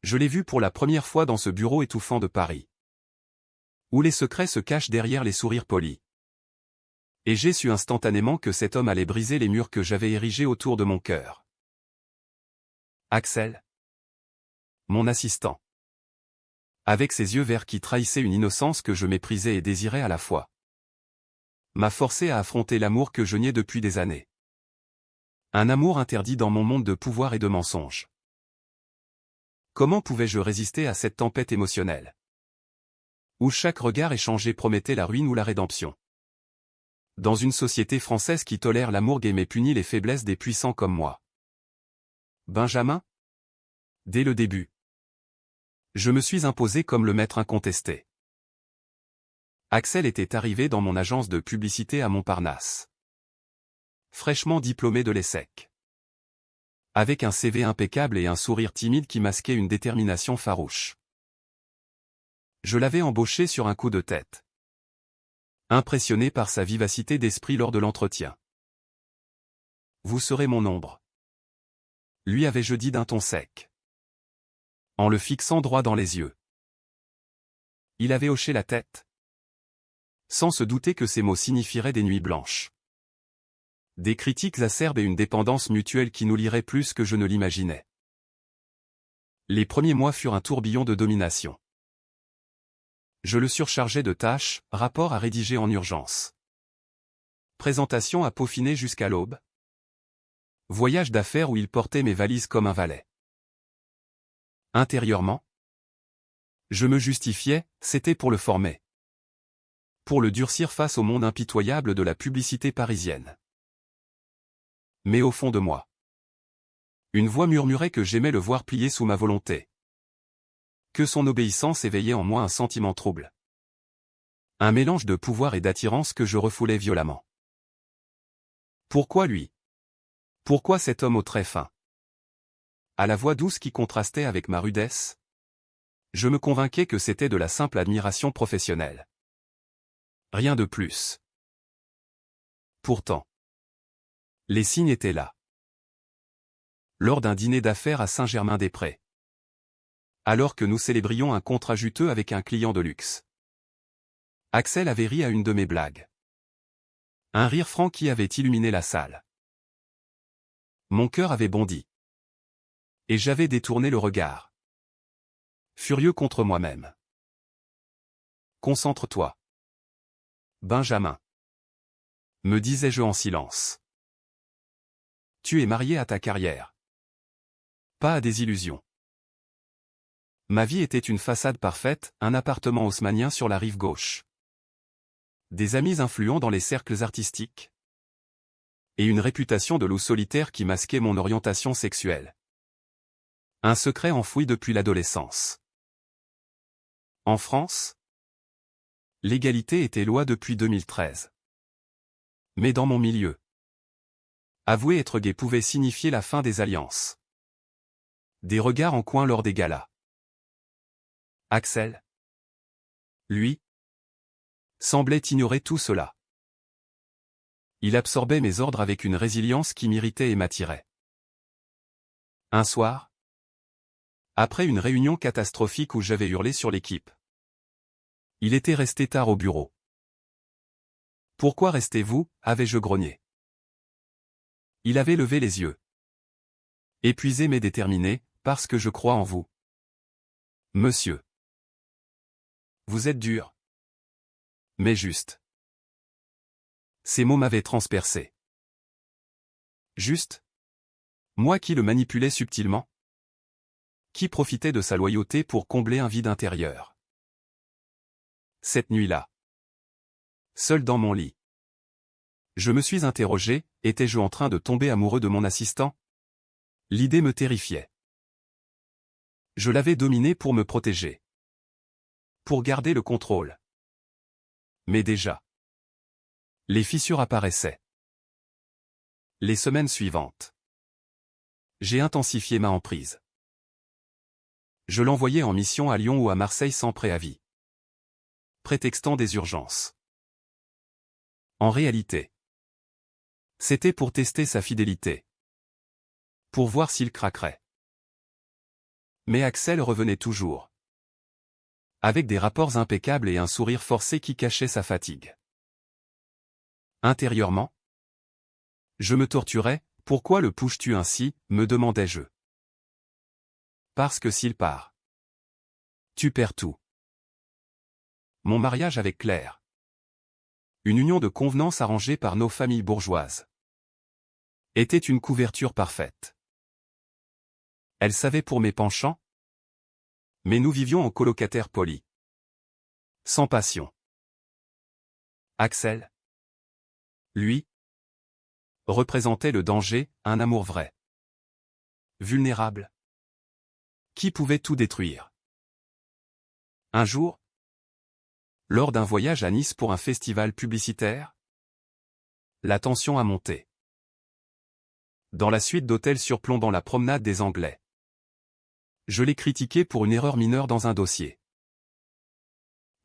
Je l'ai vu pour la première fois dans ce bureau étouffant de Paris, où les secrets se cachent derrière les sourires polis. Et j'ai su instantanément que cet homme allait briser les murs que j'avais érigés autour de mon cœur. Axel, mon assistant, avec ses yeux verts qui trahissaient une innocence que je méprisais et désirais à la fois, m'a forcé à affronter l'amour que je niais depuis des années. Un amour interdit dans mon monde de pouvoir et de mensonges. Comment pouvais-je résister à cette tempête émotionnelle, où chaque regard échangé promettait la ruine ou la rédemption? Dans une société française qui tolère l'amour gai mais punit les faiblesses des puissants comme moi. Benjamin? Dès le début, je me suis imposé comme le maître incontesté. Axel était arrivé dans mon agence de publicité à Montparnasse, fraîchement diplômé de l'ESSEC, avec un CV impeccable et un sourire timide qui masquait une détermination farouche. Je l'avais embauché sur un coup de tête, impressionné par sa vivacité d'esprit lors de l'entretien. Vous serez mon ombre, lui avais-je dit d'un ton sec, en le fixant droit dans les yeux. Il avait hoché la tête, sans se douter que ces mots signifieraient des nuits blanches, des critiques acerbes et une dépendance mutuelle qui nous lierait plus que je ne l'imaginais. Les premiers mois furent un tourbillon de domination. Je le surchargeais de tâches, rapports à rédiger en urgence, présentations à peaufiner jusqu'à l'aube, voyage d'affaires où il portait mes valises comme un valet. Intérieurement, je me justifiais, c'était pour le former, pour le durcir face au monde impitoyable de la publicité parisienne. Mais au fond de moi, une voix murmurait que j'aimais le voir plier sous ma volonté, que son obéissance éveillait en moi un sentiment trouble, un mélange de pouvoir et d'attirance que je refoulais violemment. Pourquoi lui? Pourquoi cet homme au trait fin, à la voix douce qui contrastait avec ma rudesse? Je me convainquais que c'était de la simple admiration professionnelle. Rien de plus. Pourtant, les signes étaient là. Lors d'un dîner d'affaires à Saint-Germain-des-Prés, alors que nous célébrions un contrat juteux avec un client de luxe, Axel avait ri à une de mes blagues. Un rire franc qui avait illuminé la salle. Mon cœur avait bondi. Et j'avais détourné le regard, furieux contre moi-même. Concentre-toi, Benjamin, me disais-je en silence. Tu es marié à ta carrière, pas à des illusions. Ma vie était une façade parfaite, un appartement haussmannien sur la rive gauche, des amis influents dans les cercles artistiques, et une réputation de loup solitaire qui masquait mon orientation sexuelle. Un secret enfoui depuis l'adolescence. En France, l'égalité était loi depuis 2013. Mais dans mon milieu, avouer être gay pouvait signifier la fin des alliances. Des regards en coin lors des galas. Axel, lui, semblait ignorer tout cela. Il absorbait mes ordres avec une résilience qui m'irritait et m'attirait. Un soir, après une réunion catastrophique où j'avais hurlé sur l'équipe, il était resté tard au bureau. Pourquoi restez-vous, avais-je grogné. Il avait levé les yeux. Épuisé mais déterminé, parce que je crois en vous. Monsieur. Vous êtes dur. Mais juste. Ces mots m'avaient transpercé. Juste? Moi qui le manipulais subtilement? Qui profitait de sa loyauté pour combler un vide intérieur? Cette nuit-là, seul dans mon lit, je me suis interrogé, étais-je en train de tomber amoureux de mon assistant? L'idée me terrifiait. Je l'avais dominé pour me protéger, pour garder le contrôle. Mais déjà, les fissures apparaissaient. Les semaines suivantes, j'ai intensifié ma emprise. Je l'envoyais en mission à Lyon ou à Marseille sans préavis, prétextant des urgences. En réalité, c'était pour tester sa fidélité, pour voir s'il craquerait. Mais Axel revenait toujours. Avec des rapports impeccables et un sourire forcé qui cachait sa fatigue. Intérieurement, je me torturais. Pourquoi le pushes-tu ainsi, me demandais-je. Parce que s'il part, tu perds tout. Mon mariage avec Claire. Une union de convenance arrangée par nos familles bourgeoises. Était une couverture parfaite. Elle savait pour mes penchants. Mais nous vivions en colocataires polis. Sans passion. Axel, lui, représentait le danger, un amour vrai. Vulnérable. Qui pouvait tout détruire. Un jour, lors d'un voyage à Nice pour un festival publicitaire, la tension a monté. Dans la suite d'hôtels surplombant la promenade des Anglais. Je l'ai critiqué pour une erreur mineure dans un dossier.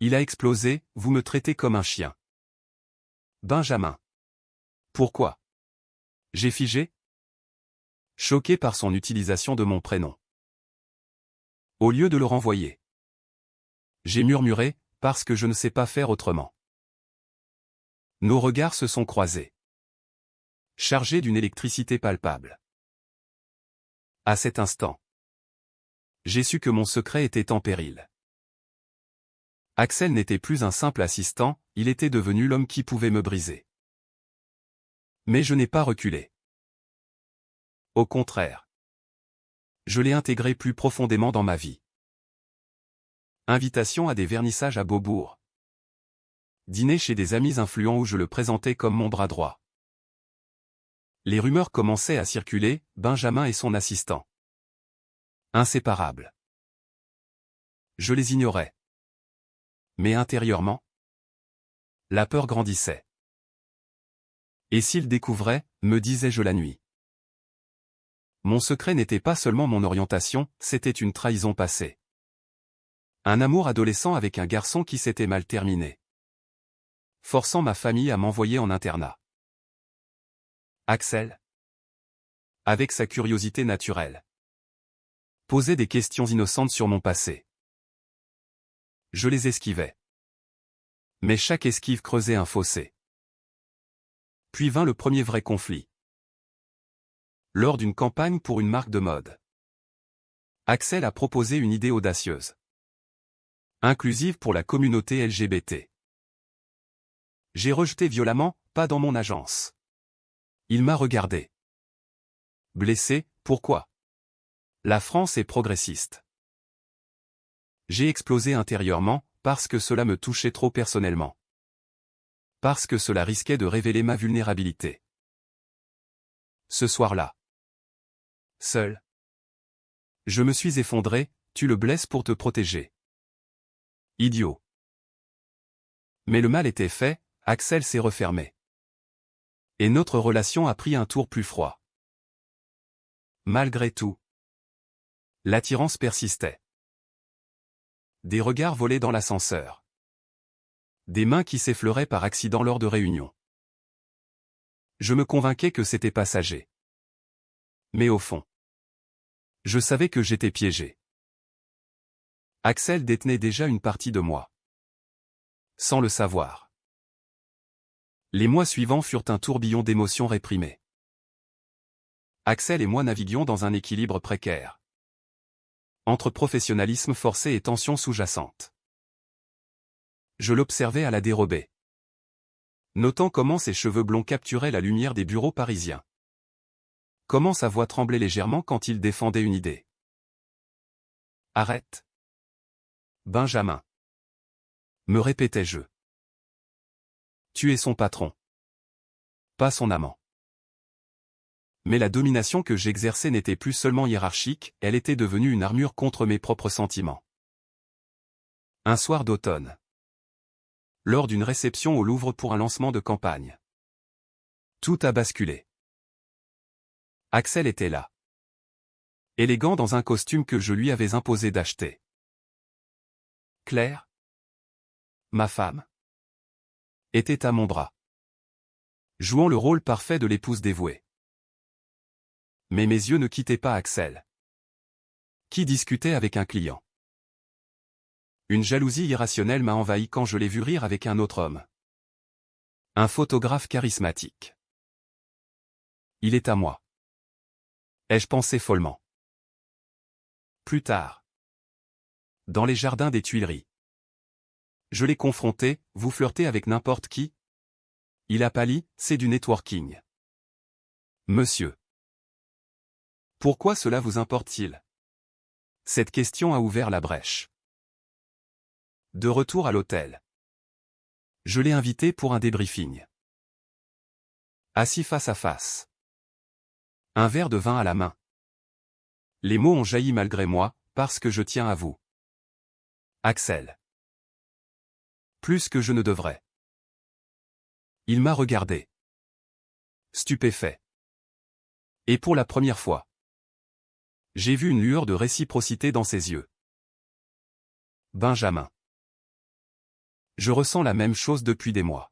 Il a explosé, vous me traitez comme un chien. Benjamin. Pourquoi? J'ai figé? Choqué par son utilisation de mon prénom. Au lieu de le renvoyer. J'ai murmuré, parce que je ne sais pas faire autrement. Nos regards se sont croisés. Chargés d'une électricité palpable. À cet instant, j'ai su que mon secret était en péril. Axel n'était plus un simple assistant, il était devenu l'homme qui pouvait me briser. Mais je n'ai pas reculé. Au contraire. Je l'ai intégré plus profondément dans ma vie. Invitation à des vernissages à Beaubourg. Dîner chez des amis influents où je le présentais comme mon bras droit. Les rumeurs commençaient à circuler, Benjamin et son assistant. Inséparables. Je les ignorais. Mais intérieurement, la peur grandissait. Et s'il découvrait, me disais-je la nuit. Mon secret n'était pas seulement mon orientation, c'était une trahison passée. Un amour adolescent avec un garçon qui s'était mal terminé. Forçant ma famille à m'envoyer en internat. Axel, avec sa curiosité naturelle, posait des questions innocentes sur mon passé. Je les esquivais. Mais chaque esquive creusait un fossé. Puis vint le premier vrai conflit. Lors d'une campagne pour une marque de mode. Axel a proposé une idée audacieuse. Inclusive pour la communauté LGBT. J'ai rejeté violemment, pas dans mon agence. Il m'a regardé. Blessé, pourquoi? La France est progressiste. J'ai explosé intérieurement, parce que cela me touchait trop personnellement. Parce que cela risquait de révéler ma vulnérabilité. Ce soir-là. Seul. Je me suis effondré, tu le blesses pour te protéger. Idiot. Mais le mal était fait, Axel s'est refermé. Et notre relation a pris un tour plus froid. Malgré tout. L'attirance persistait. Des regards volaient dans l'ascenseur. Des mains qui s'effleuraient par accident lors de réunions. Je me convainquais que c'était passager. Mais au fond, je savais que j'étais piégé. Axel détenait déjà une partie de moi. Sans le savoir. Les mois suivants furent un tourbillon d'émotions réprimées. Axel et moi naviguions dans un équilibre précaire. Entre professionnalisme forcé et tension sous-jacente. Je l'observais à la dérobée. Notant comment ses cheveux blonds capturaient la lumière des bureaux parisiens. Comment sa voix tremblait légèrement quand il défendait une idée. Arrête. Benjamin. Me répétais-je. Tu es son patron. Pas son amant. Mais la domination que j'exerçais n'était plus seulement hiérarchique, elle était devenue une armure contre mes propres sentiments. Un soir d'automne. Lors d'une réception au Louvre pour un lancement de campagne. Tout a basculé. Axel était là. Élégant dans un costume que je lui avais imposé d'acheter. Claire, ma femme, était à mon bras. Jouant le rôle parfait de l'épouse dévouée. Mais mes yeux ne quittaient pas Axel. Qui discutait avec un client. Une jalousie irrationnelle m'a envahi quand je l'ai vu rire avec un autre homme. Un photographe charismatique. Il est à moi. Ai-je pensé follement. Plus tard. Dans les jardins des Tuileries. Je l'ai confronté, vous flirtez avec n'importe qui? Il a pâli, c'est du networking. Monsieur. Pourquoi cela vous importe-t-il? Cette question a ouvert la brèche. De retour à l'hôtel. Je l'ai invité pour un débriefing. Assis face à face. Un verre de vin à la main. Les mots ont jailli malgré moi, parce que je tiens à vous. Axel. Plus que je ne devrais. Il m'a regardé. Stupéfait. Et pour la première fois. J'ai vu une lueur de réciprocité dans ses yeux. Benjamin. Je ressens la même chose depuis des mois.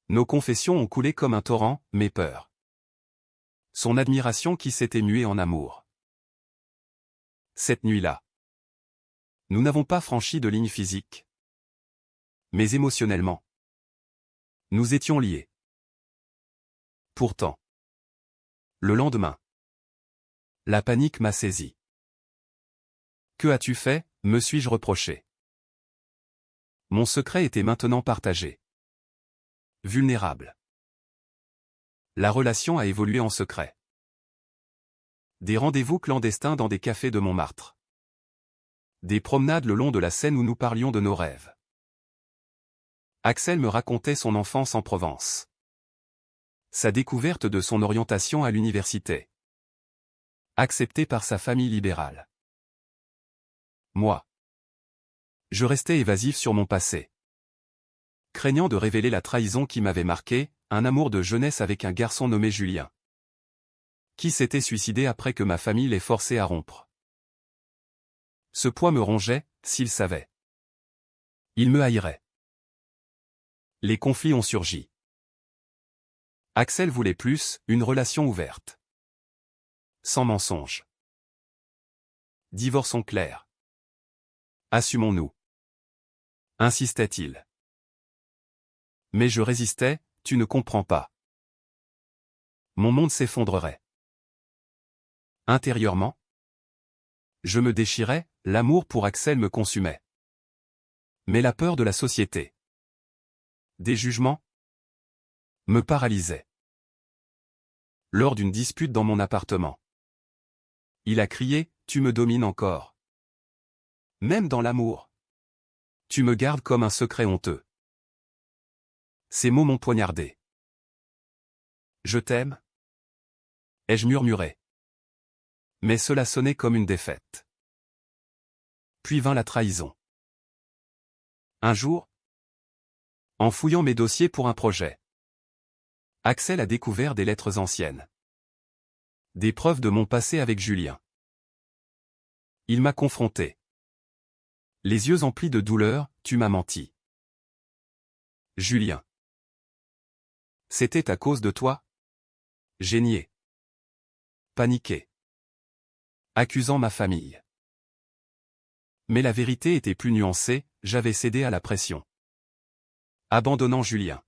Nos confessions ont coulé comme un torrent, mes peurs. Son admiration qui s'était muée en amour. Cette nuit-là. Nous n'avons pas franchi de ligne physique. Mais émotionnellement. Nous étions liés. Pourtant. Le lendemain. La panique m'a saisi. Que as-tu fait, me suis-je reproché. Mon secret était maintenant partagé. Vulnérable. La relation a évolué en secret. Des rendez-vous clandestins dans des cafés de Montmartre. Des promenades le long de la Seine où nous parlions de nos rêves. Axel me racontait son enfance en Provence. Sa découverte de son orientation à l'université. Accepté par sa famille libérale. Moi. Je restais évasif sur mon passé. Craignant de révéler la trahison qui m'avait marqué, un amour de jeunesse avec un garçon nommé Julien. Qui s'était suicidé après que ma famille l'ait forcé à rompre. Ce poids me rongeait, s'il savait. Il me haïrait. Les conflits ont surgi. Axel voulait plus, une relation ouverte. Sans mensonge. Divorçons clair. Assumons-nous. Insistait-il. Mais je résistais, tu ne comprends pas. Mon monde s'effondrerait. Intérieurement. Je me déchirais, l'amour pour Axel me consumait. Mais la peur de la société. Des jugements. Me paralysait. Lors d'une dispute dans mon appartement. Il a crié, tu me domines encore. Même dans l'amour. Tu me gardes comme un secret honteux. Ces mots m'ont poignardé. Je t'aime. Ai-je murmuré. Mais cela sonnait comme une défaite. Puis vint la trahison. Un jour, en fouillant mes dossiers pour un projet, Axel a découvert des lettres anciennes. Des preuves de mon passé avec Julien. Il m'a confronté. Les yeux emplis de douleur, tu m'as menti. Julien. C'était à cause de toi? J'ai nié. Paniqué. Accusant ma famille. Mais la vérité était plus nuancée, j'avais cédé à la pression. Abandonnant Julien.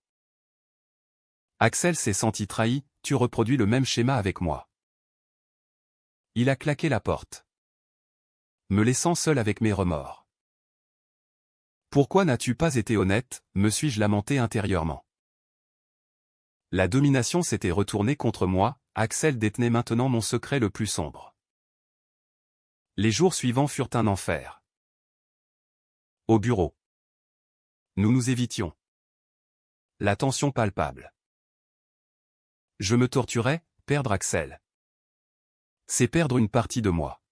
Axel s'est senti trahi, tu reproduis le même schéma avec moi. Il a claqué la porte. Me laissant seul avec mes remords. Pourquoi n'as-tu pas été honnête, me suis-je lamenté intérieurement. La domination s'était retournée contre moi, Axel détenait maintenant mon secret le plus sombre. Les jours suivants furent un enfer. Au bureau. Nous nous évitions. La tension palpable. Je me torturais, perdre Axel. C'est perdre une partie de moi.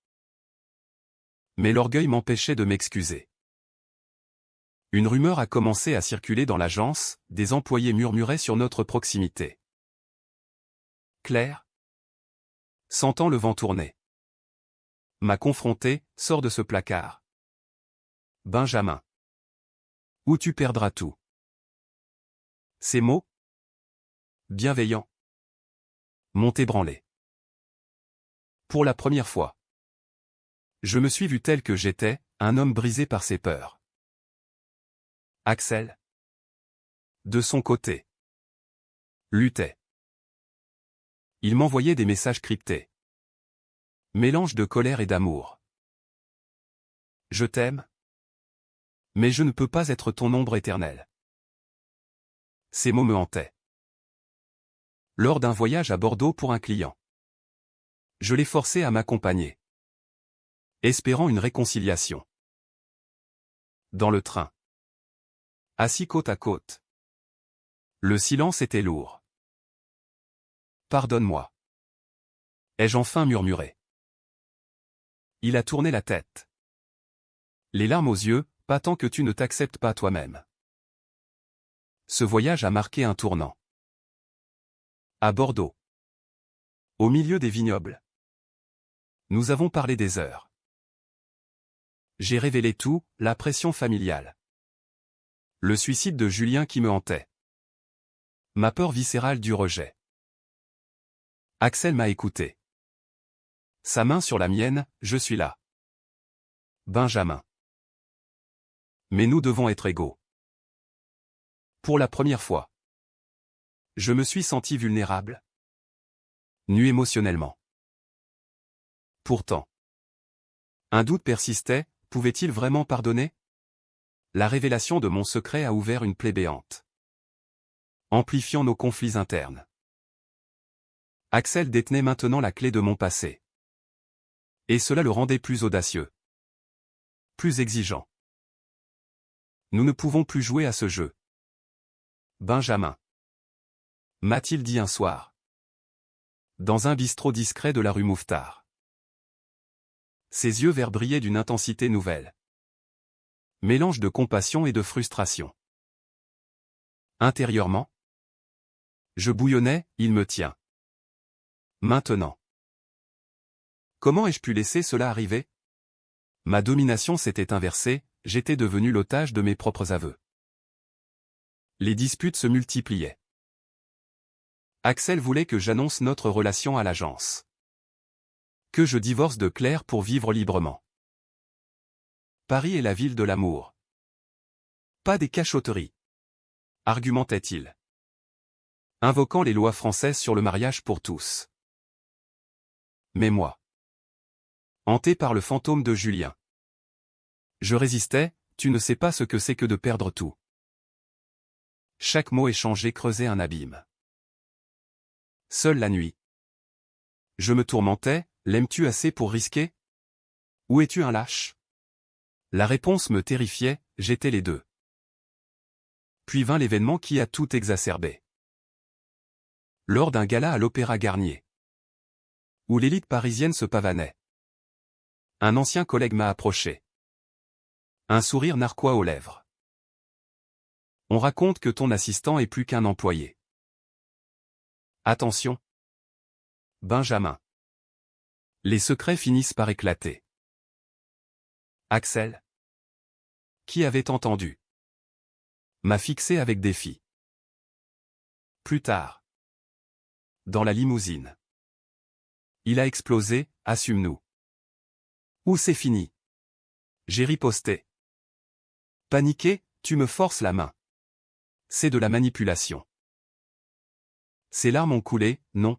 Mais l'orgueil m'empêchait de m'excuser. Une rumeur a commencé à circuler dans l'agence, des employés murmuraient sur notre proximité. Claire, sentant le vent tourner, m'a confronté, sors de ce placard. Benjamin. Ou tu perdras tout. Ces mots, bienveillants, m'ont ébranlé. Pour la première fois. Je me suis vu tel que j'étais, un homme brisé par ses peurs. Axel, de son côté, luttait. Il m'envoyait des messages cryptés. Mélange de colère et d'amour. Je t'aime, mais je ne peux pas être ton ombre éternelle. Ces mots me hantaient. Lors d'un voyage à Bordeaux pour un client, je l'ai forcé à m'accompagner, espérant une réconciliation. Dans le train, assis côte à côte, le silence était lourd. Pardonne-moi, ai-je enfin murmuré. Il a tourné la tête. Les larmes aux yeux, pas tant que tu ne t'acceptes pas toi-même. Ce voyage a marqué un tournant. À Bordeaux, au milieu des vignobles, nous avons parlé des heures. J'ai révélé tout, la pression familiale. Le suicide de Julien qui me hantait. Ma peur viscérale du rejet. Axel m'a écouté. Sa main sur la mienne, je suis là. Benjamin. Mais nous devons être égaux. Pour la première fois, je me suis senti vulnérable. Nu émotionnellement. Pourtant, un doute persistait, pouvait-il vraiment pardonner? La révélation de mon secret a ouvert une plaie béante, amplifiant nos conflits internes. Axel détenait maintenant la clé de mon passé. Et cela le rendait plus audacieux. Plus exigeant. Nous ne pouvons plus jouer à ce jeu. Benjamin. M'a-t-il dit un soir. Dans un bistrot discret de la rue Mouffetard. Ses yeux verts brillaient d'une intensité nouvelle. Mélange de compassion et de frustration. Intérieurement, je bouillonnais, il me tient. Maintenant. Comment ai-je pu laisser cela arriver? Ma domination s'était inversée, j'étais devenu l'otage de mes propres aveux. Les disputes se multipliaient. Axel voulait que j'annonce notre relation à l'agence. Que je divorce de Claire pour vivre librement. Paris est la ville de l'amour. Pas des cachotteries. Argumentait-il. Invoquant les lois françaises sur le mariage pour tous. Mais moi. Hanté par le fantôme de Julien. Je résistais, tu ne sais pas ce que c'est que de perdre tout. Chaque mot échangé creusait un abîme. Seule la nuit. Je me tourmentais, l'aimes-tu assez pour risquer? Ou es-tu un lâche? La réponse me terrifiait, j'étais les deux. Puis vint l'événement qui a tout exacerbé. Lors d'un gala à l'Opéra Garnier, où l'élite parisienne se pavanait, un ancien collègue m'a approché. Un sourire narquois aux lèvres. On raconte que ton assistant est plus qu'un employé. Attention. Benjamin. Les secrets finissent par éclater. Axel, qui avait entendu, m'a fixé avec défi. Plus tard. Dans la limousine. Il a explosé, assume-nous. Ou c'est fini. J'ai riposté. Paniqué, tu me forces la main. C'est de la manipulation. Ces larmes ont coulé, non.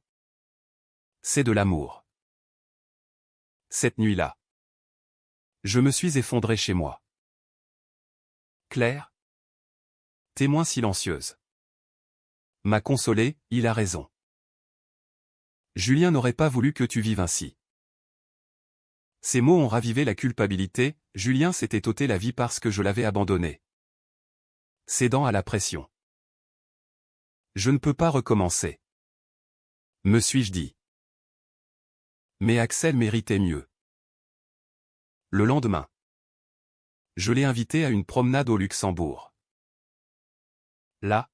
C'est de l'amour. Cette nuit-là, je me suis effondré chez moi. Claire, témoin silencieuse, m'a consolé, il a raison. Julien n'aurait pas voulu que tu vives ainsi. Ces mots ont ravivé la culpabilité, Julien s'était ôté la vie parce que je l'avais abandonné. Cédant à la pression. Je ne peux pas recommencer. Me suis-je dit. Mais Axel méritait mieux. Le lendemain, je l'ai invité à une promenade au Luxembourg. Là,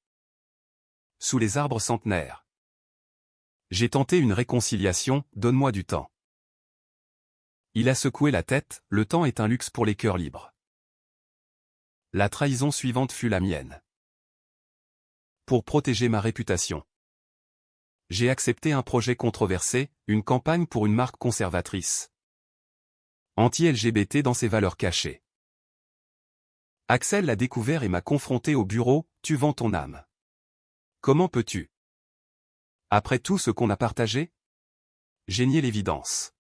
sous les arbres centenaires, j'ai tenté une réconciliation, donne-moi du temps. Il a secoué la tête, le temps est un luxe pour les cœurs libres. La trahison suivante fut la mienne. Pour protéger ma réputation, j'ai accepté un projet controversé, une campagne pour une marque conservatrice. Anti-LGBT dans ses valeurs cachées. Axel l'a découvert et m'a confronté au bureau, tu vends ton âme. Comment peux-tu? Après tout ce qu'on a partagé? J'ai nié l'évidence.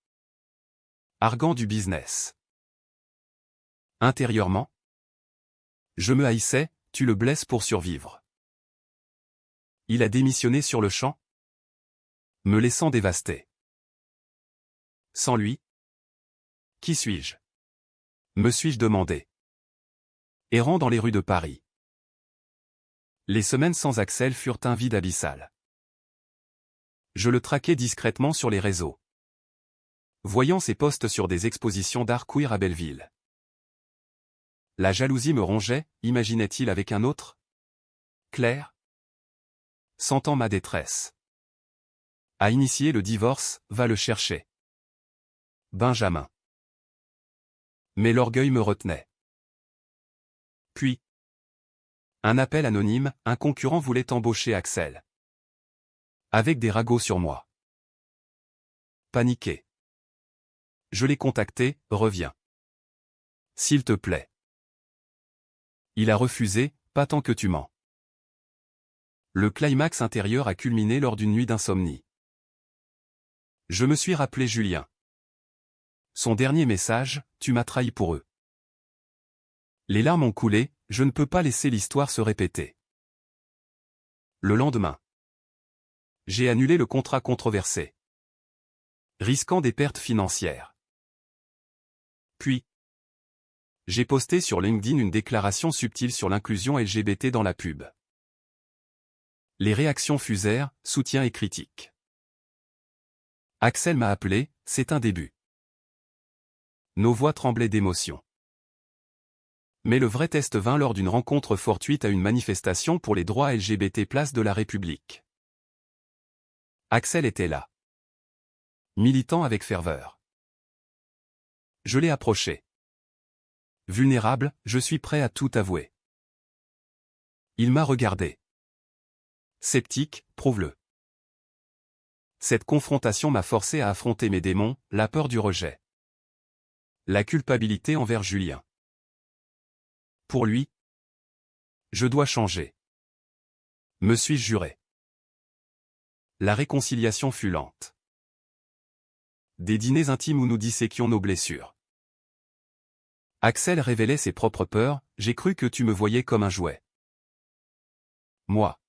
Argan du business. Intérieurement? Je me haïssais, tu le blesses pour survivre. Il a démissionné sur le champ, me laissant dévasté. Sans lui? Qui suis-je? Me suis-je demandé. Errant dans les rues de Paris. Les semaines sans Axel furent un vide abyssal. Je le traquais discrètement sur les réseaux. Voyant ses posts sur des expositions d'art queer à Belleville. La jalousie me rongeait, imaginait-il avec un autre? Claire? Sentant ma détresse. A initié le divorce, va le chercher. Benjamin. Mais l'orgueil me retenait. Puis. Un appel anonyme, un concurrent voulait embaucher Axel. Avec des ragots sur moi. Paniqué. Je l'ai contacté, reviens. S'il te plaît. Il a refusé, pas tant que tu mens. Le climax intérieur a culminé lors d'une nuit d'insomnie. Je me suis rappelé Julien. Son dernier message, tu m'as trahi pour eux. Les larmes ont coulé, je ne peux pas laisser l'histoire se répéter. Le lendemain. J'ai annulé le contrat controversé. Risquant des pertes financières. Puis. J'ai posté sur LinkedIn une déclaration subtile sur l'inclusion LGBT dans la pub. Les réactions fusèrent, soutien et critiques. Axel m'a appelé, c'est un début. Nos voix tremblaient d'émotion. Mais le vrai test vint lors d'une rencontre fortuite à une manifestation pour les droits LGBT place de la République. Axel était là. Militant avec ferveur. Je l'ai approché. Vulnérable, je suis prêt à tout avouer. Il m'a regardé. Sceptique, prouve-le. Cette confrontation m'a forcé à affronter mes démons, la peur du rejet. La culpabilité envers Julien. Pour lui, je dois changer. Me suis-je juré. La réconciliation fut lente. Des dîners intimes où nous disséquions nos blessures. Axel révélait ses propres peurs, j'ai cru que tu me voyais comme un jouet. Moi.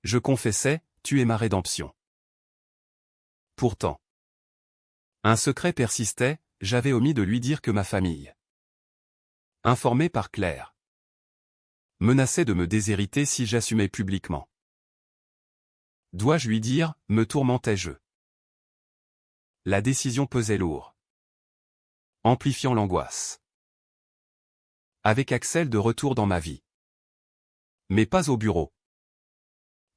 Je confessais, tu es ma rédemption. Pourtant. Un secret persistait, j'avais omis de lui dire que ma famille. Informée par Claire. Menaçait de me déshériter si j'assumais publiquement. Dois-je lui dire, me tourmentais-je. La décision pesait lourd. Amplifiant l'angoisse. Avec Axel de retour dans ma vie. Mais pas au bureau.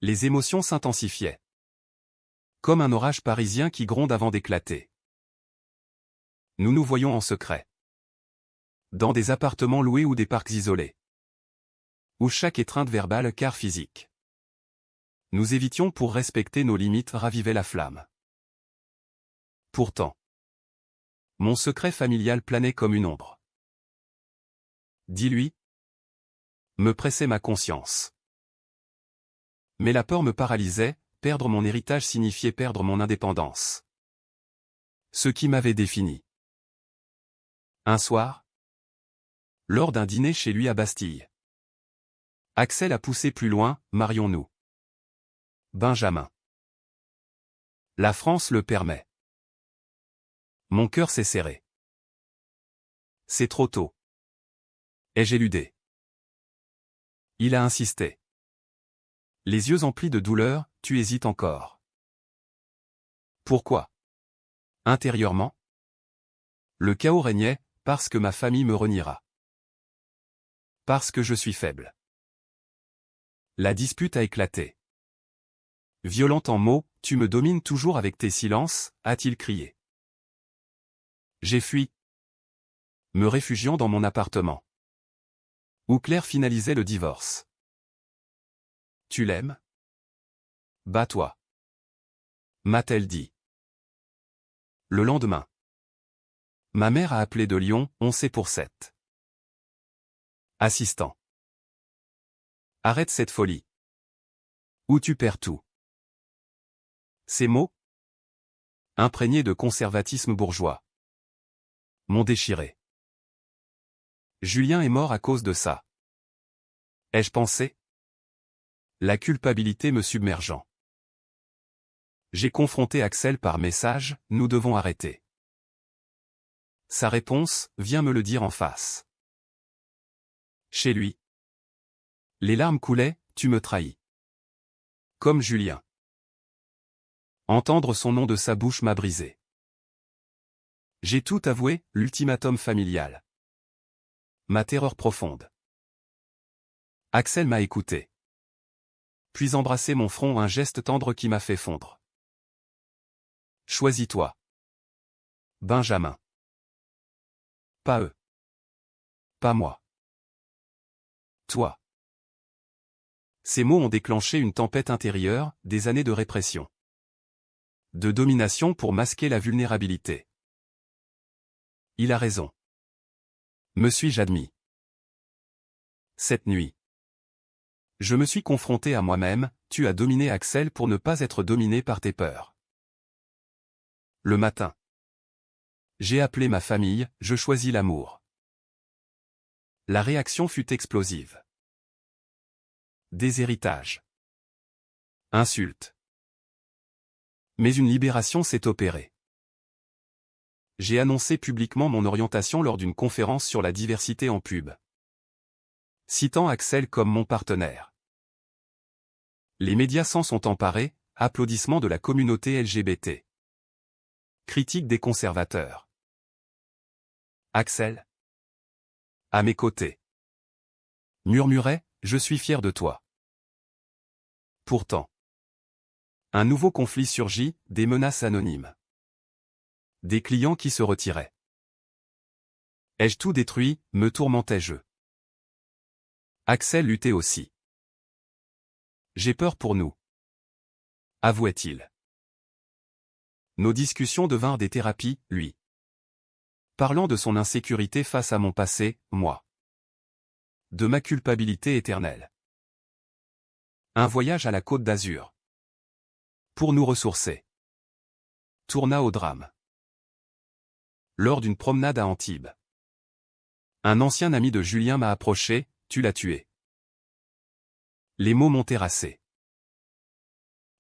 Les émotions s'intensifiaient. Comme un orage parisien qui gronde avant d'éclater. Nous nous voyons en secret. Dans des appartements loués ou des parcs isolés. Où chaque étreinte verbale car physique. Nous évitions pour respecter nos limites raviver la flamme. Pourtant. Mon secret familial planait comme une ombre. Dis-lui. Me pressait ma conscience. Mais la peur me paralysait, perdre mon héritage signifiait perdre mon indépendance. Ce qui m'avait défini. Un soir. Lors d'un dîner chez lui à Bastille. Axel a poussé plus loin, marions-nous. Benjamin. La France le permet. Mon cœur s'est serré. C'est trop tôt. Ai-je éludé? Il a insisté. Les yeux emplis de douleur, tu hésites encore. Pourquoi? Intérieurement? Le chaos régnait, parce que ma famille me reniera. Parce que je suis faible. La dispute a éclaté. Violente en mots, tu me domines toujours avec tes silences, a-t-il crié. J'ai fui. Me réfugiant dans mon appartement. Où Claire finalisait le divorce. Tu l'aimes? Bats-toi. M'a-t-elle dit. Le lendemain. Ma mère a appelé de Lyon, on sait pour 7. Assistant. Arrête cette folie. Ou tu perds tout. Ces mots, imprégnés de conservatisme bourgeois, m'ont déchiré. Julien est mort à cause de ça. Ai-je pensé? La culpabilité me submergeant. J'ai confronté Axel par message, nous devons arrêter. Sa réponse, viens me le dire en face. Chez lui. Les larmes coulaient, tu me trahis. Comme Julien. Entendre son nom de sa bouche m'a brisé. J'ai tout avoué, l'ultimatum familial. Ma terreur profonde. Axel m'a écouté. Puis embrassé mon front, un geste tendre qui m'a fait fondre. Choisis-toi. Benjamin. Pas eux. Pas moi. Toi. Ces mots ont déclenché une tempête intérieure, des années de répression. De domination pour masquer la vulnérabilité. Il a raison. Me suis-je admis? Cette nuit. Je me suis confronté à moi-même, tu as dominé Axel pour ne pas être dominé par tes peurs. Le matin. J'ai appelé ma famille, je choisis l'amour. La réaction fut explosive. Déshéritage. Insulte. Mais une libération s'est opérée. J'ai annoncé publiquement mon orientation lors d'une conférence sur la diversité en pub. Citant Axel comme mon partenaire. Les médias s'en sont emparés, applaudissements de la communauté LGBT. Critique des conservateurs. Axel. À mes côtés. Murmurait, je suis fier de toi. Pourtant. Un nouveau conflit surgit, des menaces anonymes. Des clients qui se retiraient. Ai-je tout détruit, me tourmentais-je. Axel luttait aussi. J'ai peur pour nous. Avouait-il. Nos discussions devinrent des thérapies, lui. Parlant de son insécurité face à mon passé, moi. De ma culpabilité éternelle. Un voyage à la Côte d'Azur. Pour nous ressourcer. Tourna au drame. Lors d'une promenade à Antibes. Un ancien ami de Julien m'a approché, tu l'as tué. Les mots m'ont terrassé.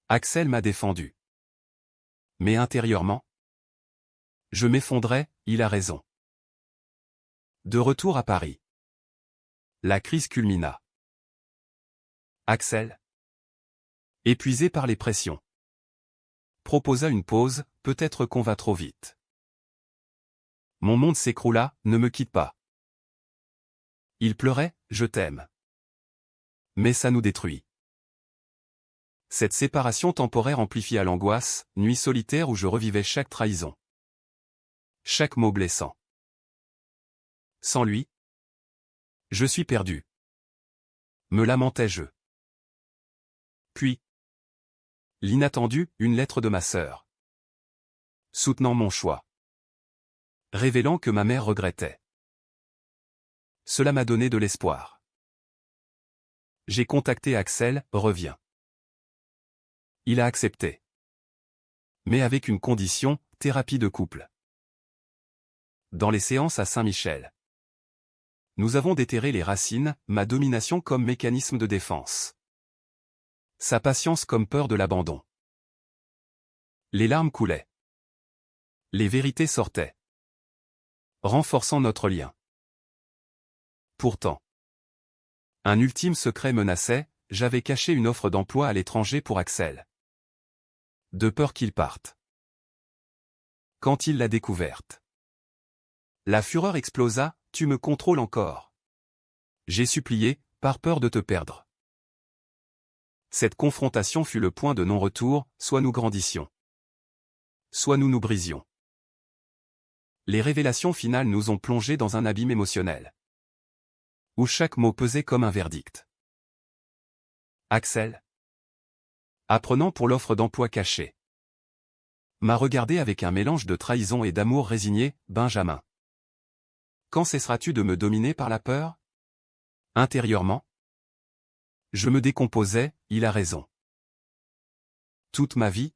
Axel m'a défendu. Mais intérieurement, je m'effondrais, il a raison. De retour à Paris. La crise culmina. Axel, épuisé par les pressions, proposa une pause, peut-être qu'on va trop vite. Mon monde s'écroula, ne me quitte pas. Il pleurait, je t'aime. Mais ça nous détruit. Cette séparation temporaire amplifia l'angoisse, nuit solitaire où je revivais chaque trahison. Chaque mot blessant. Sans lui, je suis perdu. Me lamentais-je. Puis, l'inattendu, une lettre de ma sœur. Soutenant mon choix. Révélant que ma mère regrettait. Cela m'a donné de l'espoir. J'ai contacté Axel, reviens. Il a accepté. Mais avec une condition, thérapie de couple. Dans les séances à Saint-Michel. Nous avons déterré les racines, ma domination comme mécanisme de défense. Sa patience comme peur de l'abandon. Les larmes coulaient. Les vérités sortaient. Renforçant notre lien. Pourtant. Un ultime secret menaçait, j'avais caché une offre d'emploi à l'étranger pour Axel. De peur qu'il parte. Quand il l'a découverte. La fureur explosa, tu me contrôles encore. J'ai supplié, par peur de te perdre. Cette confrontation fut le point de non-retour, soit nous grandissions. Soit nous nous brisions. Les révélations finales nous ont plongés dans un abîme émotionnel. Où chaque mot pesait comme un verdict. Axel. Apprenant pour l'offre d'emploi cachée. M'a regardé avec un mélange de trahison et d'amour résigné. Benjamin. Quand cesseras-tu de me dominer par la peur? Intérieurement, je me décomposais, il a raison. Toute ma vie,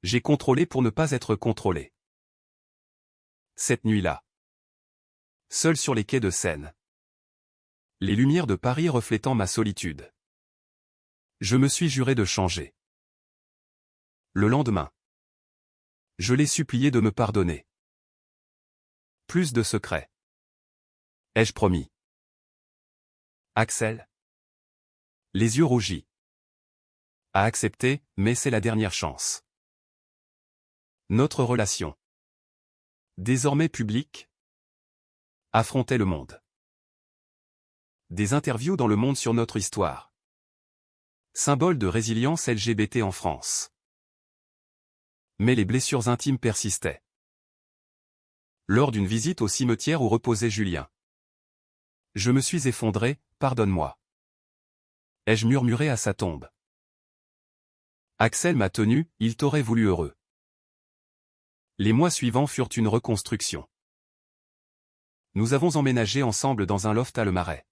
j'ai contrôlé pour ne pas être contrôlé. Cette nuit-là, seul sur les quais de Seine, les lumières de Paris reflétant ma solitude, je me suis juré de changer. Le lendemain, je l'ai supplié de me pardonner. Plus de secrets. Ai-je promis? Axel, les yeux rougis, a accepté, mais c'est la dernière chance. Notre relation, désormais publique, affrontait le monde. Des interviews dans Le Monde sur notre histoire. Symbole de résilience LGBT en France. Mais les blessures intimes persistaient. Lors d'une visite au cimetière où reposait Julien, je me suis effondré, pardonne-moi. Ai-je murmuré à sa tombe? Axel m'a tenu, il t'aurait voulu heureux. Les mois suivants furent une reconstruction. Nous avons emménagé ensemble dans un loft à Le Marais,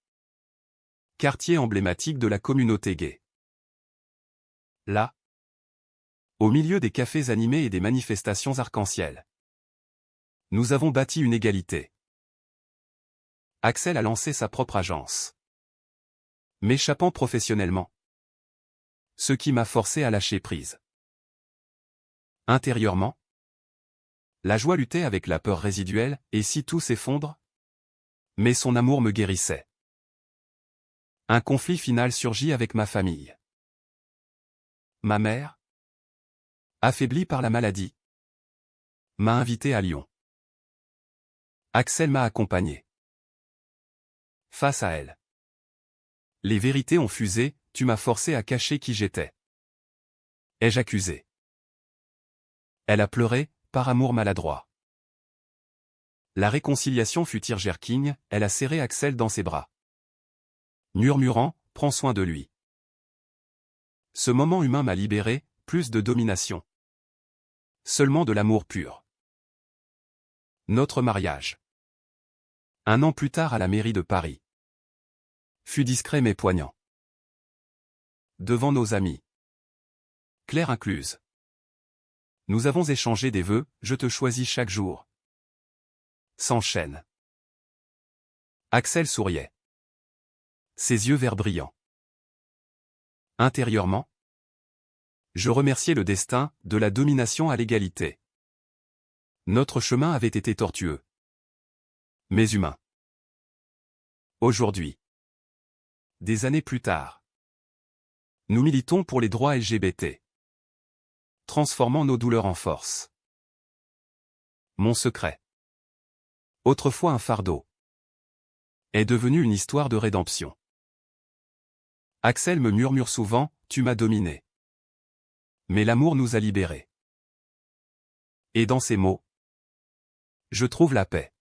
quartier emblématique de la communauté gay. Là, au milieu des cafés animés et des manifestations arc-en-ciel, nous avons bâti une égalité. Axel a lancé sa propre agence, m'échappant professionnellement, ce qui m'a forcé à lâcher prise. Intérieurement, la joie luttait avec la peur résiduelle, et si tout s'effondre? Mais son amour me guérissait. Un conflit final surgit avec ma famille. Ma mère, affaiblie par la maladie, m'a invité à Lyon. Axel m'a accompagné. Face à elle, les vérités ont fusé, tu m'as forcé à cacher qui j'étais. Ai-je accusé? Elle a pleuré, par amour maladroit. La réconciliation fut tearjerking, elle a serré Axel dans ses bras, murmurant, prends soin de lui. Ce moment humain m'a libéré, plus de domination. Seulement de l'amour pur. Notre mariage, 1 an plus tard à la mairie de Paris, fut discret mais poignant. Devant nos amis, Claire incluse, nous avons échangé des vœux, je te choisis chaque jour. Sans chaîne. Axel souriait, ses yeux verts brillants. Intérieurement, je remerciais le destin, de la domination à l'égalité. Notre chemin avait été tortueux, mais humain. Aujourd'hui, des années plus tard, nous militons pour les droits LGBT, transformant nos douleurs en force. Mon secret, autrefois un fardeau, est devenu une histoire de rédemption. Axel me murmure souvent, tu m'as dominé. Mais l'amour nous a libérés. Et dans ces mots, je trouve la paix.